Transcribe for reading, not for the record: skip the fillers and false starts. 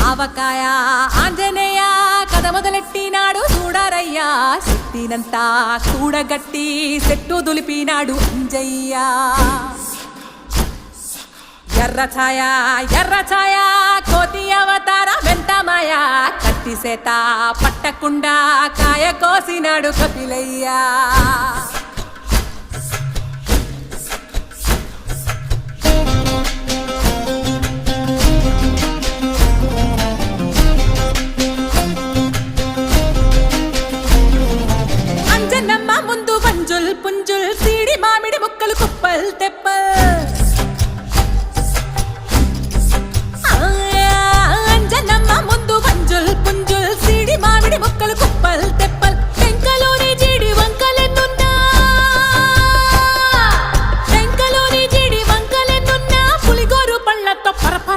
ఆవకాయ ఆంజనేయ కథ మొదలెట్టినాడు చూడరయ్యా శక్తినంతా కూడగట్టి చెట్టు దులిపినాడు అంజయ్య ఎర్ర ఛాయ కోతి అవతార వెంటమాయ కత్తి సేత పట్టకుండా కాయ కోసినాడు కపిలయ్య